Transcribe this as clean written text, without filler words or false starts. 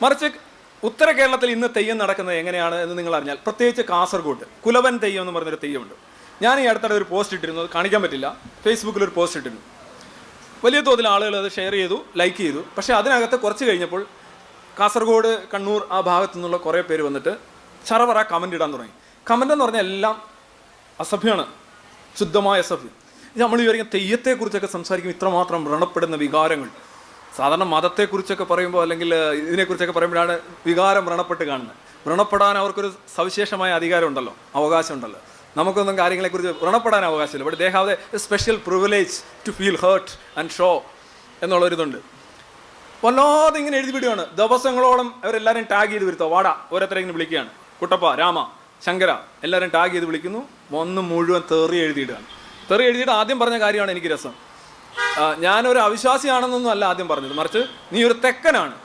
മറിച്ച് ഉത്തര കേരളത്തിൽ ഇന്ന് തെയ്യം നടക്കുന്നത് എങ്ങനെയാണ് എന്ന് നിങ്ങൾ അറിഞ്ഞാൽ, പ്രത്യേകിച്ച് കാസർഗോഡ് കുലവൻ തെയ്യം എന്ന് പറഞ്ഞൊരു തെയ്യമുണ്ട്. ഞാൻ ഈ അടുത്തിടെ ഒരു പോസ്റ്റ് ഇട്ടിരുന്നു, അത് കാണിക്കാൻ പറ്റില്ല, ഫേസ്ബുക്കിലൊരു പോസ്റ്റ് ഇട്ടിരുന്നു. വലിയ തോതിൽ ആളുകൾ അത് ഷെയർ ചെയ്തു, ലൈക്ക് ചെയ്തു. പക്ഷേ അതിനകത്ത് കുറച്ച് കഴിഞ്ഞപ്പോൾ കാസർഗോഡ്, കണ്ണൂർ ആ ഭാഗത്തു നിന്നുള്ള കുറേ പേര് വന്നിട്ട് ചറവറ കമൻ്റ് ഇടാൻ തുടങ്ങി. കമൻ്റ് എന്ന് പറഞ്ഞാൽ എല്ലാം അസഭ്യമാണ്, ശുദ്ധമായ അസഭ്യം. ഇത് നമ്മൾ വിചാരിക്കും തെയ്യത്തെക്കുറിച്ചൊക്കെ സംസാരിക്കും ഇത്രമാത്രം വ്രണപ്പെടുന്ന വികാരങ്ങൾ. സാധാരണ മതത്തെക്കുറിച്ചൊക്കെ പറയുമ്പോൾ അല്ലെങ്കിൽ ഇതിനെക്കുറിച്ചൊക്കെ പറയുമ്പോഴാണ് വികാരം വ്രണപ്പെട്ട് കാണുന്നത്. വ്രണപ്പെടാൻ അവർക്കൊരു സവിശേഷമായ അധികാരമുണ്ടല്ലോ, അവകാശമുണ്ടല്ലോ. നമുക്കൊന്നും കാര്യങ്ങളെക്കുറിച്ച് വ്രണപ്പെടാൻ അവകാശമില്ല. But they have a special privilege to feel hurt and show എന്നുള്ളൊരിതുണ്ട്. വല്ലാതെ ഇങ്ങനെ എഴുതി വിടുകയാണ്. ദിവസങ്ങളോളം അവരെല്ലാവരും ടാഗ് ചെയ്ത് വരുത്തോ, വാടാ ഓരോരുത്തരെ ഇങ്ങനെ വിളിക്കുകയാണ്, കുട്ടപ്പ, രാമ, ശങ്കര, എല്ലാവരും ടാഗ് ചെയ്ത് വിളിക്കുന്നു. ഒന്ന് മുഴുവൻ തെറി എഴുതിയിടുകയാണ്. തെറി എഴുതിയിട്ട് ആദ്യം പറഞ്ഞ കാര്യമാണ് എനിക്ക് രസം. ഞാനൊരു അവിശ്വാസിയാണെന്നൊന്നും അല്ല ആദ്യം പറഞ്ഞത്, മറിച്ച് നീ ഒരു തെക്കനാണ്,